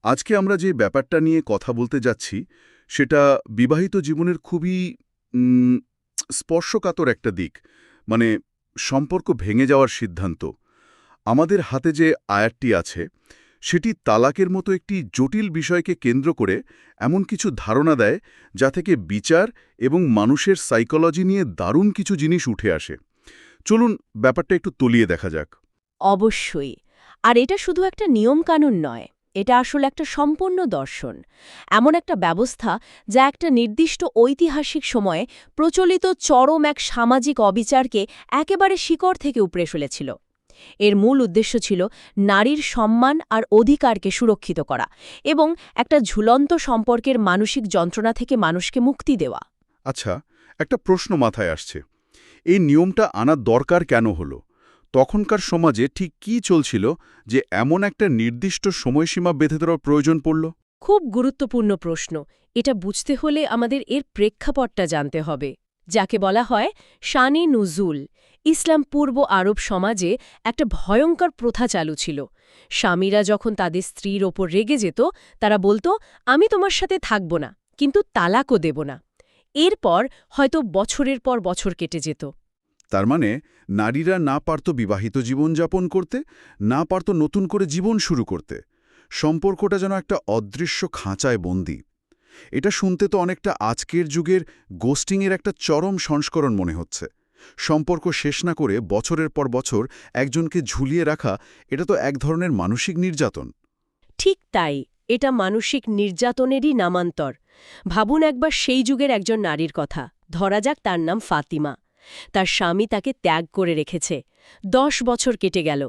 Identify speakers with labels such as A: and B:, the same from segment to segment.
A: আজকে আমরা যে ব্যাপারটা নিয়ে কথা বলতে যাচ্ছি সেটা বিবাহিত জীবনের খুবই উম, স্পর্শকাতর একটা দিক। মানে সম্পর্ক ভেঙে যাওয়ার সিদ্ধান্ত। আমাদের হাতে যে আয়াতটি আছে সেটি তালাকের মতো একটি জটিল বিষয়কে কেন্দ্র করে এমন কিছু ধারণা দেয় যা থেকে বিচার এবং মানুষের সাইকোলজি নিয়ে দারুণ কিছু জিনিস উঠে আসে। চলুন ব্যাপারটা একটু তলিয়ে দেখা যাক।
B: অবশ্যই। আর এটা শুধু একটা নিয়মকানুন নয়, এটা আসলে একটা সম্পূর্ণ দর্শন। এমন একটা ব্যবস্থা যা একটা নির্দিষ্ট ঐতিহাসিক সময়ে প্রচলিত চরম এক সামাজিক অবিচারকে একেবারে শিকড় থেকে উপড়ে ফেলেছিল। এর মূল উদ্দেশ্য ছিল নারীর সম্মান আর অধিকারকে সুরক্ষিত করা এবং একটা ঝুলন্ত সম্পর্কের মানসিক যন্ত্রণা থেকে মানুষকে মুক্তি দেওয়া।
A: আচ্ছা, একটা প্রশ্ন মাথায় আসছে। এই নিয়মটা আনার দরকার কেন হলো? তখনকার সমাজে ঠিক কী চলছিল যে এমন একটা নির্দিষ্ট সময়সীমা বেঁধে দেওয়ার প্রয়োজন পড়ল?
B: খুব গুরুত্বপূর্ণ প্রশ্ন। এটা বুঝতে হলে আমাদের এর প্রেক্ষাপটটা জানতে হবে, যাকে বলা হয় শানে নুজুল। ইসলাম পূর্ব আরব সমাজে একটা ভয়ঙ্কর প্রথা চালু ছিল। স্বামীরা যখন তাদের স্ত্রীর ওপর রেগে যেত, তারা বলতো, আমি তোমার সাথে থাকব না, কিন্তু তালাকও দেব না। এরপর হয়তো বছরের পর বছর কেটে যেত।
A: তার মানে নারীরা না পারত বিবাহিত জীবনযাপন করতে, না পারত নতুন করে জীবন শুরু করতে। সম্পর্কটা যেন একটা অদৃশ্য খাঁচায় বন্দী। এটা শুনতে তো অনেকটা আজকের যুগের গোস্টিংয়ের একটা চরম সংস্করণ মনে হচ্ছে। সম্পর্ক শেষ না করে বছরের পর বছর একজনকে ঝুলিয়ে রাখা, এটা তো এক ধরনের মানসিক নির্যাতন।
B: ঠিক তাই, এটা মানসিক নির্যাতনেরই নামান্তর। ভাবুন একবার সেই যুগের একজন নারীর কথা। ধরা যাক তার নাম ফাতিমা। তার স্বামী তাকে ত্যাগ করে রেখেছে। 10 বছর কেটে গেল।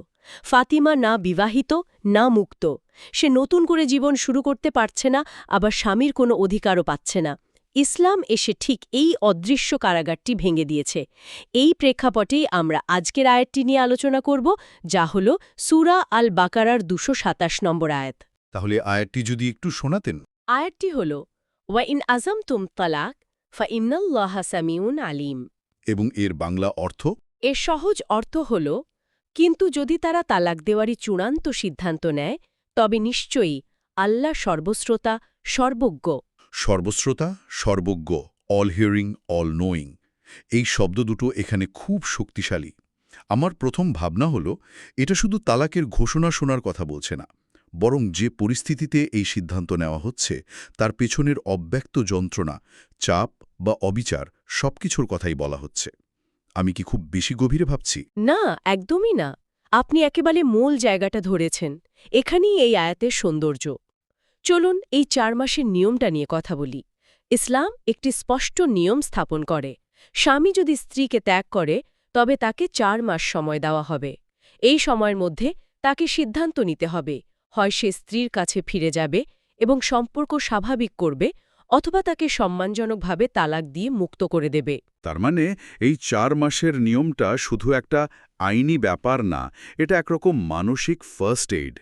B: ফাতিমা না বিবাহিত, না মুক্ত। সে নতুন করে জীবন শুরু করতে পারছে না, আবার স্বামীর কোনো অধিকারও পাচ্ছে না। ইসলাম এসে ঠিক এই অদৃশ্য কারাগারটি ভেঙে দিয়েছে। এই প্রেক্ষাপটেই আমরা আজকের আয়াতটি নিয়ে আলোচনা করব, যা হল সূরা আল বাকারার 227 নম্বর আয়াত।
A: তাহলে আয়াতটি যদি একটু শোনাতেন।
B: আয়াতটি হল, ওয়া ইন আজমতুম তালাক ফা ইন্নাল্লাহা সামিউন আলিম।
A: এবং এর বাংলা অর্থ?
B: এর সহজ অর্থ হল, কিন্তু যদি তারা তালাক দেওয়ারই চূড়ান্ত সিদ্ধান্ত নেয়, তবে নিশ্চয়ই আল্লাহ সর্বশ্রোতা, সর্বজ্ঞ।
A: সর্বশ্রোতা, সর্বজ্ঞ, অল হিয়ারিং, অল নোয়িং। এই শব্দ দুটো এখানে খুব শক্তিশালী। আমার প্রথম ভাবনা হলো, এটা শুধু তালাকের ঘোষণা শোনার কথা বলছে না, বরং যে পরিস্থিতিতে এই সিদ্ধান্ত নেওয়া হচ্ছে তার পেছনের অব্যক্ত যন্ত্রণা, চাপ বা অবিচার সবকিছুর কথাই বলা হচ্ছে। আমি কি খুব বেশি গভীরে ভাবছি?
B: না, একদমই না। আপনি একেবারে মূল জায়গাটা ধরেছেন। এখানেই এই আয়াতের সৌন্দর্য। চলুন এই 4 মাসের নিয়মটা নিয়ে কথা বলি। ইসলাম একটি স্পষ্ট নিয়ম স্থাপন করে। স্বামী যদি স্ত্রীকে ত্যাগ করে, তবে তাকে 4 মাস সময় দেওয়া হবে। এই সময়ের মধ্যে তাকে সিদ্ধান্ত নিতে হবে, হয় সে স্ত্রীর কাছে ফিরে যাবে এবং সম্পর্ক স্বাভাবিক করবে, অথবা তাকে সম্মানজনকভাবে তালাক দিয়ে মুক্ত করে দেবে।
A: তার মানে এই 4 মাসের নিয়মটা শুধু একটা আইনি ব্যাপার না, এটা একরকম মানসিক ফার্স্ট এইড।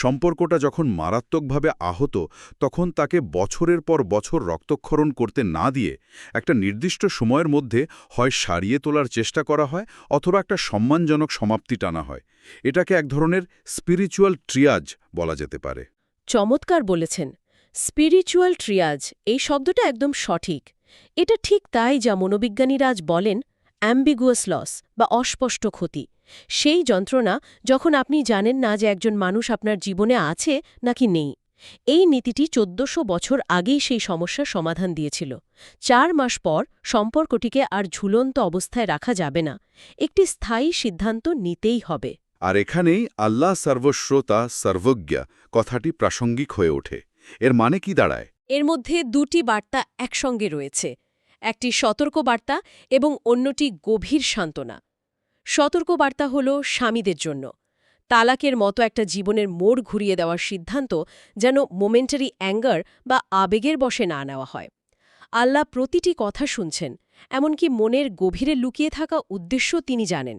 A: সম্পর্কটা যখন মারাত্মকভাবে আহত, তখন তাকে বছরের পর বছর রক্তক্ষরণ করতে না দিয়ে একটা নির্দিষ্ট সময়ের মধ্যে হয় সারিয়ে তোলার চেষ্টা করা হয়, অথবা একটা সম্মানজনক সমাপ্তি টানা হয়। এটাকে এক ধরনের স্পিরিচুয়াল ট্রিয়াজ বলা যেতে পারে।
B: চমৎকার বলেছেন। স্পিরিচুয়াল ট্রিয়াজ, এই শব্দটা একদম সঠিক। এটা ঠিক তাই যা মনোবিজ্ঞানীরা আজ বলেন অ্যাম্বিগুয়াস লস বা অস্পষ্ট ক্ষতি। সেই যন্ত্রণা যখন আপনি জানেন না যে একজন মানুষ আপনার জীবনে আছে নাকি নেই। এই নীতিটি 1400 বছর আগেই সেই সমস্যার সমাধান দিয়েছিল। 4 মাস পর সম্পর্কটিকে আর ঝুলন্ত অবস্থায় রাখা যাবে না। একটি স্থায়ী সিদ্ধান্ত নিতেই হবে।
A: আর এখানেই আল্লাহ সর্বশ্রোতা সর্বজ্ঞা কথাটি প্রাসঙ্গিক হয়ে ওঠে। এর মানে কি দাঁড়ায়?
B: এর মধ্যে 2টি বার্তা একসঙ্গে রয়েছে, একটি সতর্ক বার্তা এবং অন্যটি গভীর সান্ত্বনা। সতর্ক বার্তা হল স্বামীদের জন্য। তালাকের মতো একটা জীবনের মোড় ঘুরিয়ে দেওয়ার সিদ্ধান্ত যেন মোমেন্টারি অ্যাঙ্গার বা আবেগের বশে না নেওয়া হয়। আল্লাহ প্রতিটি কথা শুনছেন, এমনকি মনের গভীরে লুকিয়ে থাকা উদ্দেশ্য তিনি জানেন।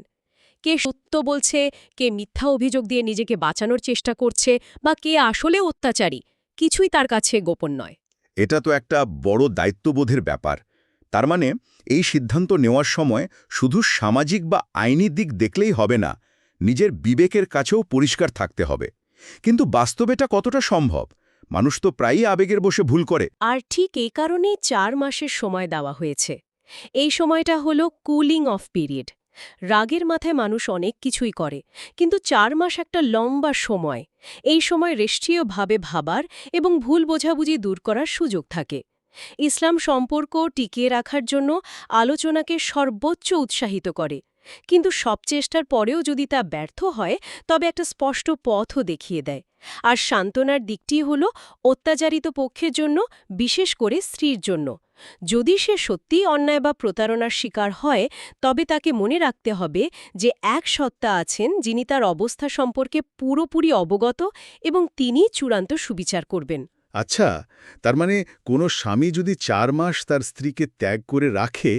B: কে সত্য বলছে, কে মিথ্যা অভিযোগ দিয়ে নিজেকে বাঁচানোর চেষ্টা করছে, বা কে আসলে অত্যাচারী, কিছুই তার কাছে গোপন নয়।
A: এটা তো একটা বড় দায়িত্ববোধের ব্যাপার। তার মানে এই সিদ্ধান্ত নেওয়ার সময় শুধু সামাজিক বা আইনি দিক দেখলেই হবে না, নিজের বিবেকের কাছেও পরিষ্কার থাকতে হবে। কিন্তু বাস্তবে এটা কতটা সম্ভব? মানুষ তো প্রায়ই আবেগের বসে ভুল করে।
B: আর ঠিক এই কারণেই 4 মাসের সময় দেওয়া হয়েছে। এই সময়টা হলো কুলিং অফ পিরিয়ড। রাগের মাথায় মানুষ অনেক কিছুই করে, কিন্তু 4 মাস একটা লম্বা সময়। এই সময় রাষ্ট্রীয়ভাবে ভাবার এবং ভুল বোঝাবুঝি দূর করার সুযোগ থাকে। ইসলাম সম্পর্ক টিকিয়ে রাখার জন্য আলোচনাকে সর্বোচ্চ উৎসাহিত করে, কিন্তু সব চেষ্টার পরেও যদি তা ব্যর্থ হয় তবে একটা স্পষ্ট পথও দেখিয়ে দেয়। আর সান্ত্বনার দিকটি হল অত্যাচারিত পক্ষের জন্য, বিশেষ করে স্ত্রীর জন্য। যদি সে সত্যিই অন্যায় বা প্রতারণার শিকার হয়, তবে তাকে মনে রাখতে হবে যে এক সত্তা আছেন যিনি তার অবস্থা সম্পর্কে পুরোপুরি অবগত এবং তিনিই চূড়ান্ত সুবিচার করবেন।
A: আচ্ছা, তার মানে কোনো স্বামী যদি 4 মাস তার স্ত্রীকে ত্যাগ করে রাখে,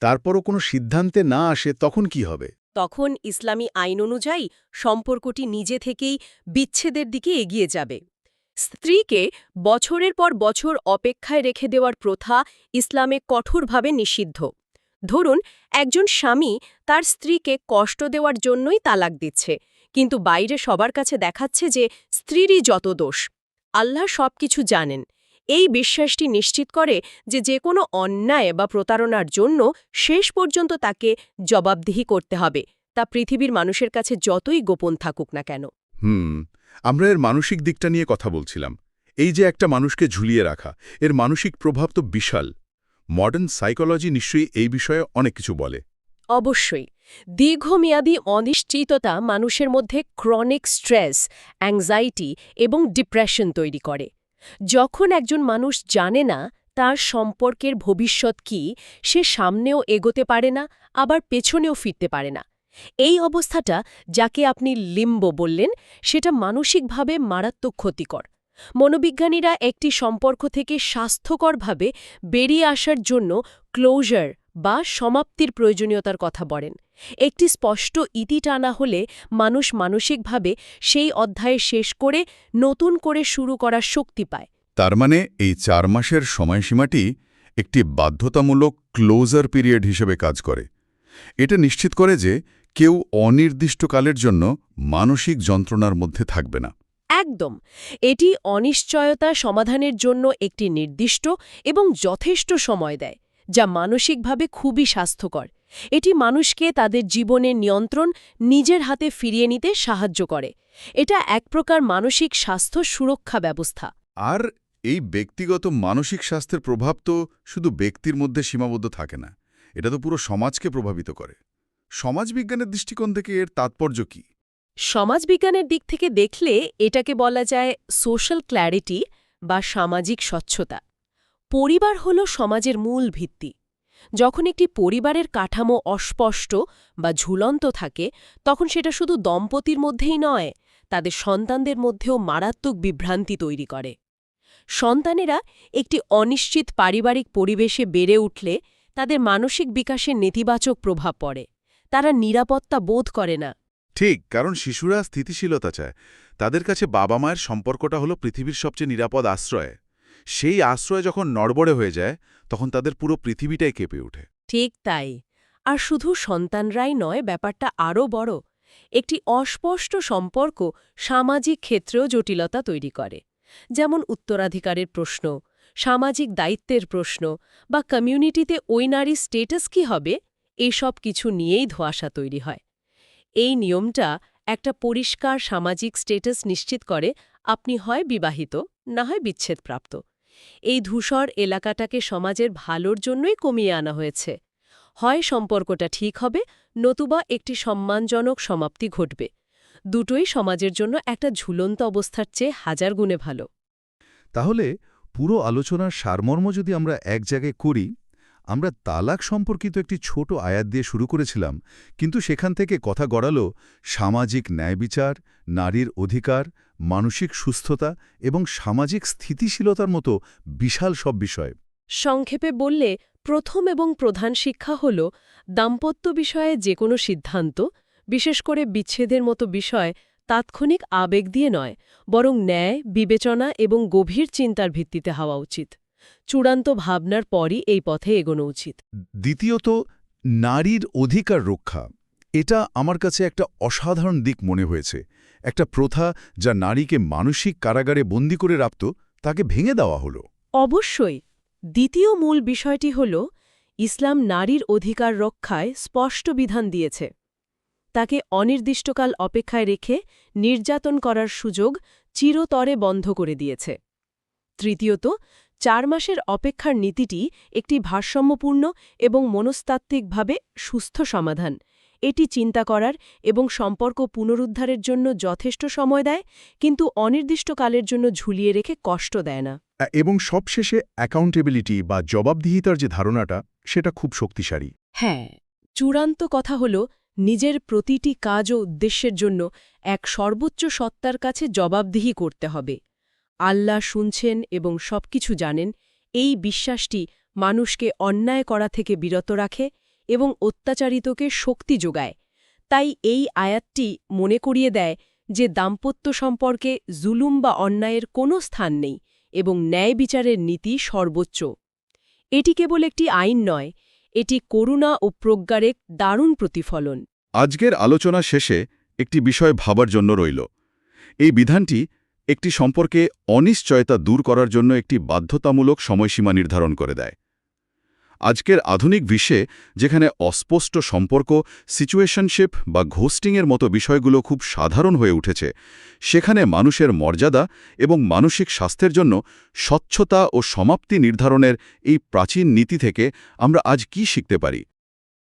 A: তারপরও কোনো সিদ্ধান্তে না আসে, তখন কি হবে?
B: তখন ইসলামী আইন অনুযায়ী সম্পর্কটি নিজে থেকেই বিচ্ছেদের দিকে এগিয়ে যাবে। স্ত্রীকে বছরের পর বছর অপেক্ষায় রেখে দেওয়ার প্রথা ইসলামে কঠোরভাবে নিষিদ্ধ। ধরুন, একজন স্বামী তার স্ত্রীকে কষ্ট দেওয়ার জন্যই তালাক দিচ্ছে, কিন্তু বাইরে সবার কাছে দেখাচ্ছে যে স্ত্রীরই যত দোষ। আল্লাহ সবকিছু জানেন। এই বিশ্বাসটি নিশ্চিত করে যে যে কোনো অন্যায় বা প্রতারণার জন্য শেষ পর্যন্ত তাকে জবাবদিহি করতে হবে, তা পৃথিবীর মানুষের কাছে যতই গোপন থাকুক না কেন।
A: আমরা এর মানসিক দিকটা নিয়ে কথা বলছিলাম। এই যে একটা মানুষকে ঝুলিয়ে রাখা, এর মানসিক প্রভাব তো বিশাল। মডার্ন সাইকোলজি নিশ্চয়ই এই বিষয়ে অনেক কিছু বলে।
B: অবশ্যই। দীর্ঘমেয়াদী অনিশ্চিততা মানুষের মধ্যে ক্রনিক স্ট্রেস, অ্যাংজাইটি এবং ডিপ্রেশন তৈরি করে। যখন একজন মানুষ জানে না তার সম্পর্কের ভবিষ্যৎ কি, সে সামনেও এগোতে পারে না, আবার পেছনেও ফিরতে পারে না। এই অবস্থাটা, যাকে আপনি লিম্বো বললেন, সেটা মানসিকভাবে মারাত্মক ক্ষতিকর। মনোবিজ্ঞানীরা একটি সম্পর্ক থেকে স্বাস্থ্যকরভাবে বেরিয়ে আসার জন্য ক্লোজার বা সমাপ্তির প্রয়োজনীয়তার কথা বলেন। একটি স্পষ্ট ইতি টানা হলে মানুষ মানসিকভাবে সেই অধ্যায় শেষ করে নতুন করে শুরু করার শক্তি পায়।
A: তার মানে এই 4 মাসের সময়সীমাটি একটি বাধ্যতামূলক ক্লোজার পিরিয়ড হিসেবে কাজ করে। এটা নিশ্চিত করে যে কেউ অনির্দিষ্টকালের জন্য মানসিক যন্ত্রণার মধ্যে থাকবে না।
B: একদম। এটি অনিশ্চয়তা সমাধানের জন্য একটি নির্দিষ্ট এবং যথেষ্ট সময় দেয়, যা মানসিকভাবে খুবই স্বাস্থ্যকর। এটি মানুষকে তাদের জীবনের নিয়ন্ত্রণ নিজের হাতে ফিরিয়ে নিতে সাহায্য করে। এটা এক প্রকার মানসিক স্বাস্থ্য সুরক্ষা ব্যবস্থা।
A: আর এই ব্যক্তিগত মানসিক স্বাস্থ্যের প্রভাব তো শুধু ব্যক্তির মধ্যে সীমাবদ্ধ থাকে না, এটা তো পুরো সমাজকে প্রভাবিত করে। সমাজবিজ্ঞানের দৃষ্টিকোণ থেকে এর তাৎপর্য কি?
B: সমাজবিজ্ঞানের দিক থেকে দেখলে এটাকে বলা যায় সোশ্যাল ক্ল্যারিটি বা সামাজিক স্বচ্ছতা। পরিবার হল সমাজের মূল ভিত্তি। যখন একটি পরিবারের কাঠামো অস্পষ্ট বা ঝুলন্ত থাকে, তখন সেটা শুধু দম্পতির মধ্যেই নয়, তাদের সন্তানদের মধ্যেও মারাত্মক বিভ্রান্তি তৈরি করে। সন্তানেরা একটি অনিশ্চিত পারিবারিক পরিবেশে বেড়ে উঠলে তাদের মানসিক বিকাশে নেতিবাচক প্রভাব পড়ে। তারা নিরাপত্তা বোধ করে না।
A: ঠিক, কারণ শিশুরা স্থিতিশীলতা চায়। তাদের কাছে বাবা মায়ের সম্পর্কটা হলো পৃথিবীর সবচেয়ে নিরাপদ আশ্রয়। সেই আশ্রয় যখন নড়বড়ে হয়ে যায়, তখন তাদের পুরো পৃথিবীটাই কেঁপে ওঠে।
B: ঠিক তাই। আর শুধু সন্তানরাই নয়, ব্যাপারটা আরও বড়। একটি অস্পষ্ট সম্পর্ক সামাজিক ক্ষেত্রেও জটিলতা তৈরি করে। যেমন উত্তরাধিকারের প্রশ্ন, সামাজিক দায়িত্বের প্রশ্ন, বা কমিউনিটিতে ওই নারীর স্টেটাস কী হবে, এসব কিছু নিয়েই ধোঁয়াশা তৈরি হয়। এই নিয়মটা একটা পরিষ্কার সামাজিক স্টেটাস নিশ্চিত করে, আপনি হয় বিবাহিত, না হয় বিচ্ছেদপ্রাপ্ত। এই ধূসর এলাকাটাকে সমাজের ভালোর জন্যই কমিয়ে আনা হয়েছে। হয় সম্পর্কটা ঠিক হবে, নতুবা একটি সম্মানজনক সমাপ্তি ঘটবে। দুটোই সমাজের জন্য একটা ঝুলন্ত অবস্থার চেয়ে হাজার গুণে ভালো।
C: তাহলে পুরো আলোচনার সারমর্ম যদি আমরা এক জায়গায় করি, আমরা তালাক সম্পর্কিত একটি ছোট আয়াত দিয়ে শুরু করেছিলাম, কিন্তু সেখান থেকে কথা গড়ালো সামাজিক ন্যায়বিচার, নারীর অধিকার, মানসিক সুস্থতা এবং সামাজিক স্থিতিশীলতার মতো বিশাল সব বিষয়।
B: সংক্ষেপে বললে, প্রথম এবং প্রধান শিক্ষা হল দাম্পত্য বিষয়ে যে কোনো সিদ্ধান্ত, বিশেষ করে বিচ্ছেদের মতো বিষয়, তাৎক্ষণিক আবেগ দিয়ে নয়, বরং ন্যায়, বিবেচনা এবং গভীর চিন্তার ভিত্তিতে হওয়া উচিত। চূড়ান্ত ভাবনার পরই এই পথে এগোনো উচিত।
C: দ্বিতীয়ত, নারীর অধিকার রক্ষা। এটা আমার কাছে একটা অসাধারণ দিক মনে হয়েছে। একটা প্রথা যা নারীকে মানসিক কারাগারে বন্দী করে রাখত তাকে ভেঙে দেওয়া হলো।
B: অবশ্যই। দ্বিতীয় মূল বিষয়টি হল ইসলাম নারীর অধিকার রক্ষায় স্পষ্ট বিধান দিয়েছে। তাকে অনির্দিষ্টকাল অপেক্ষায় রেখে নির্যাতন করার সুযোগ চিরতরে বন্ধ করে দিয়েছে। তৃতীয়ত, 4 মাসের অপেক্ষার নীতিটি একটি ভারসাম্যপূর্ণ এবং মনস্তাত্ত্বিকভাবে সুস্থ সমাধান। এটি চিন্তা করার এবং সম্পর্ক পুনরুদ্ধারের জন্য যথেষ্ট সময় দেয়, কিন্তু অনির্দিষ্টকালের জন্য ঝুলিয়ে রেখে কষ্ট দেয় না।
D: এবং সবশেষে অ্যাকাউন্টেবিলিটি বা জবাবদিহিতার যে ধারণাটা, সেটা খুব শক্তিশালী।
B: হ্যাঁ, চূড়ান্ত কথা হল নিজের প্রতিটি কাজ ও উদ্দেশ্যের জন্য এক সর্বোচ্চ সত্তার কাছে জবাবদিহি করতে হবে। আল্লাহ শুনছেন এবং সবকিছু জানেন, এই বিশ্বাসটি মানুষকে অন্যায় করা থেকে বিরত রাখে এবং অত্যাচারিতকে শক্তি যোগায়। তাই এই আয়াতটি মনে করিয়ে দেয় যে দাম্পত্য সম্পর্কে জুলুম বা অন্যায়ের কোনো স্থান নেই এবং ন্যায় বিচারের নীতি সর্বোচ্চ। এটি কেবল একটি আইন নয়, এটি করুণা ও প্রজ্ঞার এক দারুণ প্রতিফলন।
A: আজকের আলোচনা শেষে একটি বিষয় ভাবার জন্য রইল। এই বিধানটি একটি সম্পর্কে অনিশ্চয়তা দূর করার জন্য একটি বাধ্যতামূলক সময়সীমা নির্ধারণ করে দেয়। আজকের আধুনিক বিশ্বে, যেখানে অস্পষ্ট সম্পর্ক, সিচুয়েশনশিপ বা ঘোস্টিংয়ের মতো বিষয়গুলো খুব সাধারণ হয়ে উঠেছে, সেখানে মানুষের মর্যাদা এবং মানসিক স্বাস্থ্যের জন্য স্বচ্ছতা ও সমাপ্তি নির্ধারণের এই প্রাচীন নীতি থেকে আমরা আজ কি শিখতে পারি?